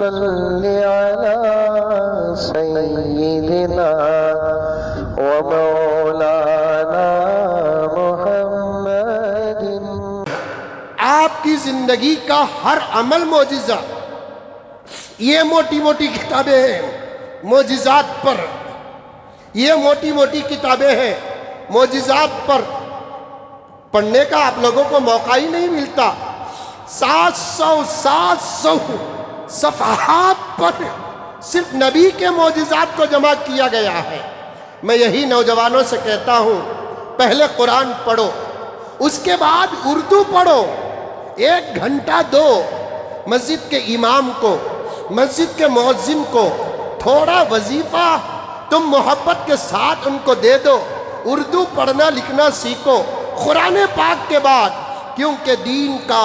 صل على سيدنا ومولانا محمد۔ آپ کی زندگی کا ہر عمل معجزہ۔ یہ موٹی موٹی کتابیں ہیں معجزات پر، یہ موٹی موٹی کتابیں ہیں معجزات پر، پڑھنے کا آپ لوگوں کو موقع ہی نہیں ملتا۔ 700 صفحات پر صرف نبی کے معجزات کو جمع کیا گیا ہے۔ میں یہی نوجوانوں سے کہتا ہوں، پہلے قرآن پڑھو، اس کے بعد اردو پڑھو، 1 گھنٹہ دو مسجد کے امام کو، مسجد کے مؤذن کو، تھوڑا وظیفہ تم محبت کے ساتھ ان کو دے دو، اردو پڑھنا لکھنا سیکھو۔ قرآن پاک کے بعد، کیونکہ دین کا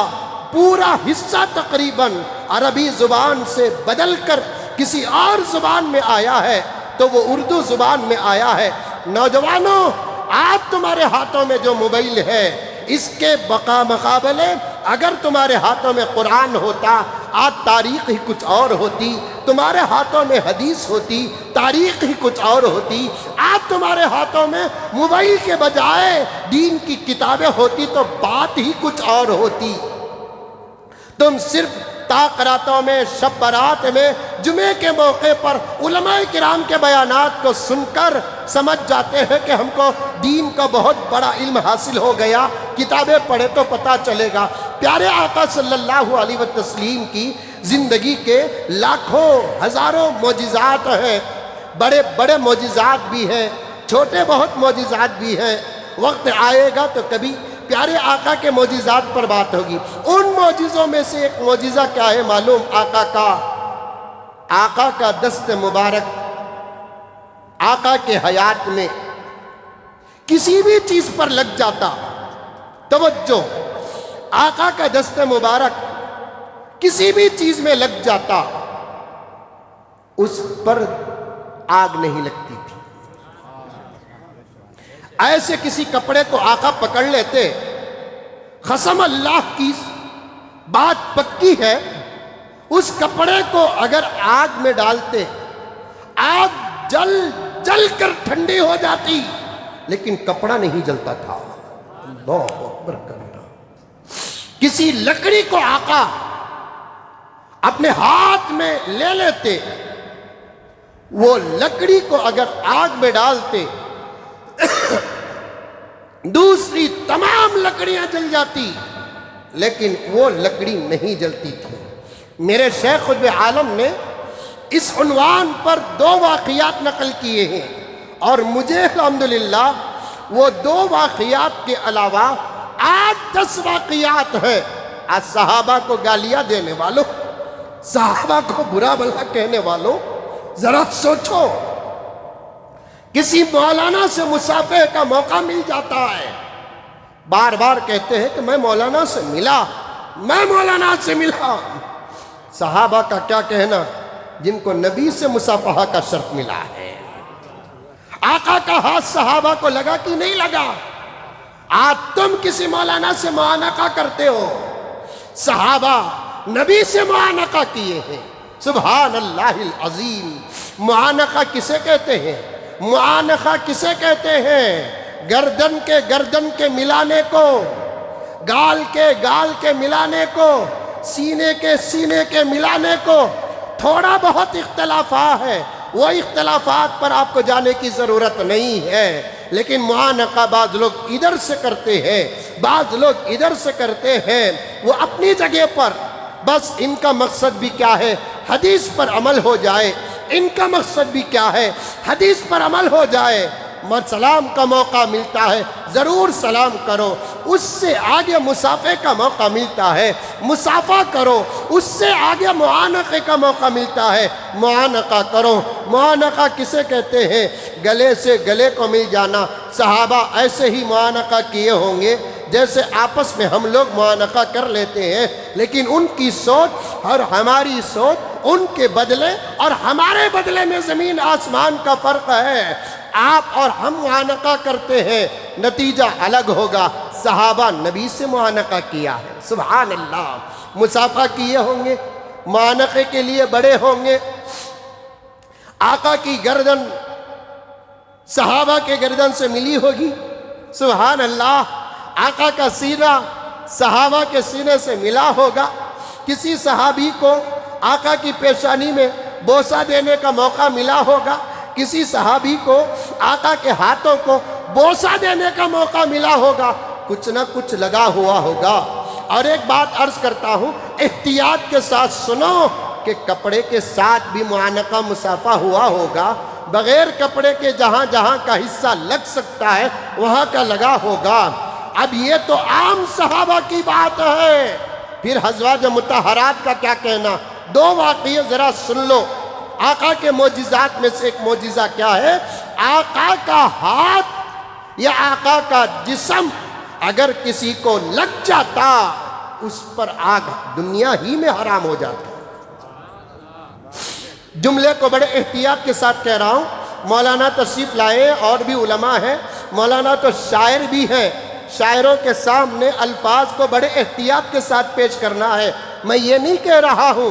پورا حصہ تقریباً عربی زبان سے بدل کر کسی اور زبان میں آیا ہے، تو وہ اردو زبان میں آیا ہے۔ نوجوانوں، آج تمہارے ہاتھوں میں جو موبائل ہے، اس کے مقابلے اگر تمہارے ہاتھوں میں قرآن ہوتا، آج تاریخ ہی کچھ اور ہوتی، تمہارے ہاتھوں میں حدیث ہوتی، تاریخ ہی کچھ اور ہوتی۔ آج تمہارے ہاتھوں میں موبائل کے بجائے دین کی کتابیں ہوتی تو بات ہی کچھ اور ہوتی۔ تم صرف تاقراتوں میں، شب برات میں، جمعے کے موقع پر علماء کرام کے بیانات کو سن کر سمجھ جاتے ہیں کہ ہم کو دین کا بہت بڑا علم حاصل ہو گیا، کتابیں پڑھے تو پتہ چلے گا۔ پیارے آقا صلی اللہ علیہ وسلم کی زندگی کے لاکھوں ہزاروں معجزات ہیں، بڑے بڑے معجزات بھی ہیں، چھوٹے بہت معجزات بھی ہیں۔ وقت آئے گا تو کبھی پیارے آقا کے معجزات پر بات ہوگی۔ ان معجزوں میں سے ایک معجزہ کیا ہے معلوم؟ آقا کا دست مبارک، آقا کے حیات میں کسی بھی چیز پر لگ جاتا، توجہ، آقا کا دست مبارک کسی بھی چیز میں لگ جاتا، اس پر آگ نہیں لگتی تھی۔ ایسے کسی کپڑے کو آقا پکڑ لیتے، قسم اللہ کی بات پکی ہے، اس کپڑے کو اگر آگ میں ڈالتے، آگ جل کر ٹھنڈی ہو جاتی، لیکن کپڑا نہیں جلتا تھا۔ اللہ اکبر کبیرہ۔ کسی لکڑی کو آقا اپنے ہاتھ میں لے لیتے، وہ لکڑی کو اگر آگ میں ڈالتے، دوسری تمام لکڑیاں جل جاتی، لیکن وہ لکڑی نہیں جلتی تھی۔ میرے شیخ قطب عالم نے اس عنوان پر 2 واقعات نقل کیے ہیں، اور مجھے الحمدللہ وہ 2 واقعات کے علاوہ 10 واقعات ہیں۔ آج صحابہ کو گالیاں دینے والوں، صحابہ کو برا بھلا کہنے والوں، ذرا سوچو، کسی مولانا سے مصافحہ کا موقع مل جاتا ہے، بار بار کہتے ہیں کہ میں مولانا سے ملا، میں مولانا سے ملا۔ صحابہ کا کیا کہنا جن کو نبی سے مصافحہ کا شرف ملا ہے؟ آقا کا ہاتھ صحابہ کو لگا کہ نہیں لگا؟ آج تم کسی مولانا سے معانقہ کرتے ہو، صحابہ نبی سے معانقہ کیے ہیں۔ سبحان اللہ العظیم۔ معانقہ کسے کہتے ہیں؟ معانقہ کسے کہتے ہیں؟ گردن کے ملانے کو، گال کے ملانے کو، سینے کے ملانے کو۔ تھوڑا بہت اختلافات ہے، وہ اختلافات پر آپ کو جانے کی ضرورت نہیں ہے، لیکن معانقہ بعض لوگ ادھر سے کرتے ہیں، بعض لوگ ادھر سے کرتے ہیں، وہ اپنی جگہ پر، بس ان کا مقصد بھی کیا ہے؟ حدیث پر عمل ہو جائے۔ ان کا مقصد بھی کیا ہے؟ حدیث پر عمل ہو جائے۔ سلام کا موقع ملتا ہے، ضرور سلام کرو۔ اس سے آگے مصافحے کا موقع ملتا ہے، مصافحہ کرو۔ اس سے آگے معانقے کا موقع ملتا ہے، معانقہ کرو۔ معانقہ کسے کہتے ہیں؟ گلے سے گلے کو مل جانا۔ صحابہ ایسے ہی معانقہ کیے ہوں گے جیسے آپس میں ہم لوگ معانقہ کر لیتے ہیں، لیکن ان کی سوچ اور ہماری سوچ، ان کے بدلے اور ہمارے بدلے میں زمین آسمان کا فرق ہے۔ آپ اور ہم معانقہ کرتے ہیں، نتیجہ الگ ہوگا۔ صحابہ نبی سے معانقہ کیا ہے، سبحان اللہ۔ مصافحہ کیے ہوں گے، معانقے کے لیے بڑے ہوں گے. آقا کی گردن صحابہ کے گردن سے ملی ہوگی. سبحان اللہ. آقا کا سینہ صحابہ کے سینے سے ملا ہوگا. کسی صحابی کو آقا کی پیشانی میں بوسہ دینے کا موقع ملا ہوگا. کسی صحابی کو آقا کے ہاتھوں کو بوسہ دینے کا موقع ملا ہوگا. کچھ نہ کچھ لگا ہوا ہوگا. اور ایک بات عرض کرتا ہوں، احتیاط کے ساتھ سنو کہ کپڑے کے ساتھ بھی معانقہ مصافحہ ہوا ہوگا. بغیر کپڑے کے جہاں جہاں کا حصہ لگ سکتا ہے وہاں کا لگا ہوگا. اب یہ تو عام صحابہ کی بات ہے، پھر ازواج مطہرات کا کیا کہنا؟ دو واقعے ذرا سن لو. آقا کے معجزات میں سے ایک معجزہ کیا ہے؟ آقا کا ہاتھ یا آقا کا جسم اگر کسی کو لگ جاتا اس پر آگ دنیا ہی میں حرام ہو جاتا. جملے کو بڑے احتیاط کے ساتھ کہہ رہا ہوں. مولانا تشریف لائے اور بھی علماء ہیں. مولانا تو شاعر بھی ہیں. شاعروں کے سامنے الفاظ کو بڑے احتیاط کے ساتھ پیش کرنا ہے. میں یہ نہیں کہہ رہا ہوں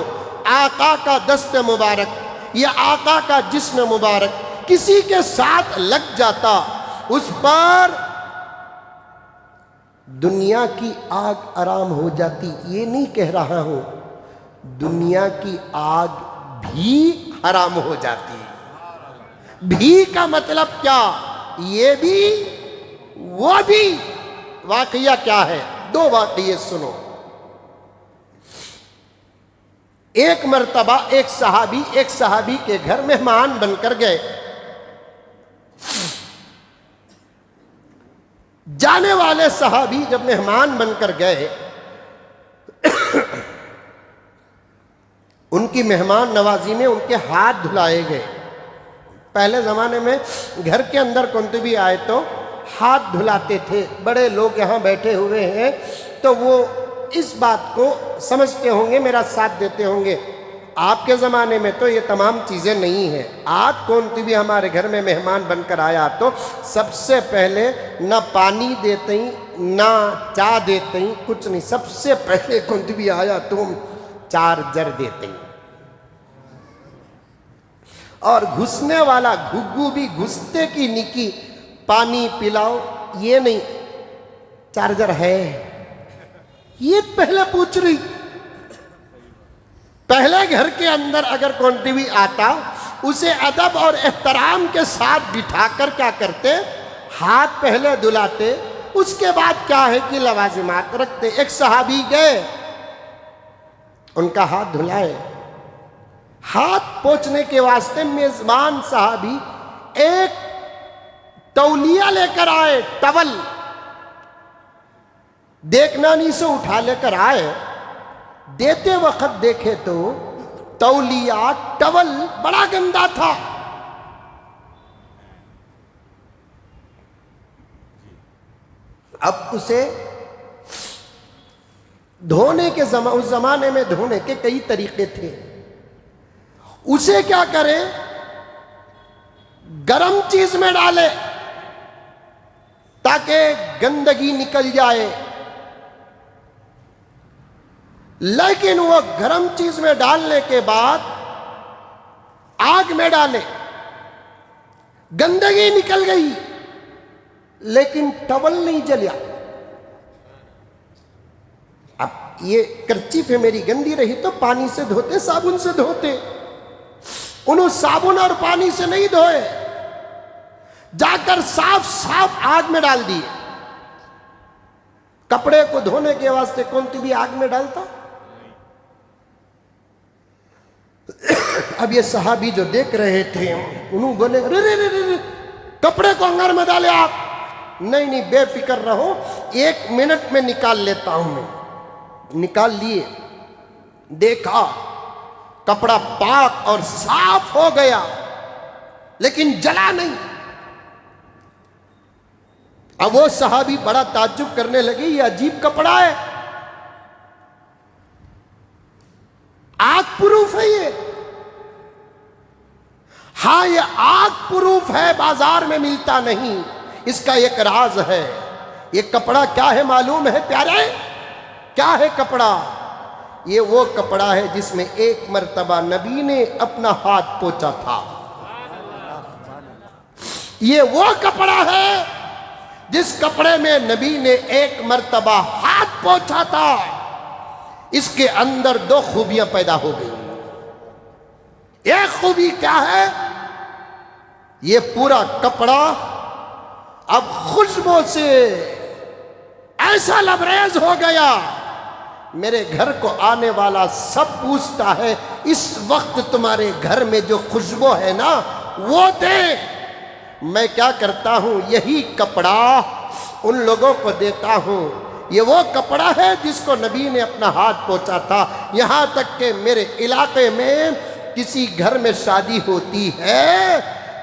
آقا کا دست مبارک یا آقا کا جسم مبارک کسی کے ساتھ لگ جاتا اس پر دنیا کی آگ حرام ہو جاتی. یہ نہیں کہہ رہا ہوں دنیا کی آگ بھی حرام ہو جاتی. بھی کا مطلب کیا؟ یہ بھی وہ بھی. واقعہ کیا ہے؟ دو واقعے سنو. ایک مرتبہ ایک صحابی کے گھر مہمان بن کر گئے. جانے والے صحابی جب مہمان بن کر گئے ان کی مہمان نوازی میں ان کے ہاتھ دھلائے گئے. پہلے زمانے میں گھر کے اندر کون بھی آئے تو ہاتھ دھلاتے تھے. بڑے لوگ یہاں بیٹھے ہوئے ہیں تو وہ اس بات کو سمجھتے ہوں گے، میرا ساتھ دیتے ہوں گے. آپ کے زمانے میں تو یہ تمام چیزیں نہیں ہیں. آج کون بھی ہمارے گھر میں مہمان بن کر آیا تو سب سے پہلے نہ پانی دیتے ہیں نہ چائے دیتے ہیں، کچھ نہیں. سب سے پہلے کون بھی آیا تو چارجر دیتے ہیں. اور گھسنے والا گھگو بھی گھستے کی نکی پانی پلاؤ، یہ نہیں چارجر ہے. یہ پہلے پوچھ رہی. پہلے گھر کے اندر اگر کون بھی آتا اسے ادب اور احترام کے ساتھ بٹھا کر کیا کرتے؟ ہاتھ پہلے دھلاتے، اس کے بعد کیا ہے کہ لوازمات رکھتے. ایک صحابی گئے، ان کا ہاتھ دھلائے. ہاتھ پوچھنے کے واسطے میزبان صحابی ایک تولیہ لے کر آئے، ٹول دیکھنانی سے اٹھا لے کر آئے. دیتے وقت دیکھے تو تولیہ ٹول بڑا گندا تھا. اب اسے دھونے کے اس زمانے میں دھونے کے کئی طریقے تھے. اسے کیا کرے؟ گرم چیز میں ڈالے تاکہ گندگی نکل جائے. لیکن وہ گرم چیز میں ڈالنے کے بعد آگ میں ڈالے، گندگی نکل گئی لیکن ٹول نہیں جلیا. اب یہ کرچیف ہے میری گندی رہی تو پانی سے دھوتے، صابن سے دھوتے. انہوں صابن اور پانی سے نہیں دھوئے، جا کر صاف صاف آگ میں ڈال دیے. کپڑے کو دھونے کے واسطے کون بھی آگ میں ڈالتا؟ اب یہ صحابی جو دیکھ رہے تھے انہوں بولے رے کپڑے کو انگار میں ڈالے آپ. نہیں بے فکر رہو، 1 منٹ میں نکال لیتا ہوں. میں نکال لیے، دیکھا کپڑا پاک اور صاف ہو گیا لیکن جلا نہیں. اب وہ صحابی بڑا تعجب کرنے لگے، یہ عجیب کپڑا ہے، آگ پروف ہے یہ. ہاں یہ آگ پروف ہے، بازار میں ملتا نہیں. اس کا ایک راز ہے. یہ کپڑا کیا ہے معلوم ہے پیارے؟ کیا ہے کپڑا؟ یہ وہ کپڑا ہے جس میں ایک مرتبہ نبی نے اپنا ہاتھ پوچھا تھا. یہ وہ کپڑا ہے جس کپڑے میں نبی نے ایک مرتبہ ہاتھ پوچھا تھا. اس کے اندر دو خوبیاں پیدا ہو گئی. ایک خوبی کیا ہے؟ یہ پورا کپڑا اب خوشبو سے ایسا لبریز ہو گیا، میرے گھر کو آنے والا سب پوچھتا ہے اس وقت تمہارے گھر میں جو خوشبو ہے نا وہ دے. میں کیا کرتا ہوں، یہی کپڑا ان لوگوں کو دیتا ہوں. یہ وہ کپڑا ہے جس کو نبی نے اپنا ہاتھ پوچھا تھا. یہاں تک کہ میرے علاقے میں کسی گھر میں شادی ہوتی ہے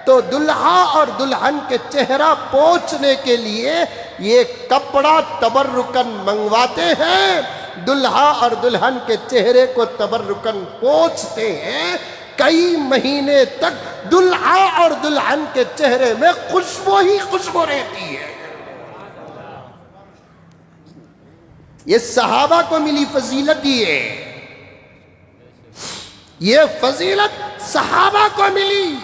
تو دلہا اور دلہن کے چہرہ پوچھنے کے لیے یہ کپڑا تبرکن منگواتے ہیں. دلہا اور دلہن کے چہرے کو تبرکن پوچھتے ہیں. کئی مہینے تک دلہا اور دلہن کے چہرے میں خوشبو ہی خوشبو رہتی ہے. یہ صحابہ کو ملی فضیلت ہی ہے. یہ فضیلت صحابہ کو ملی.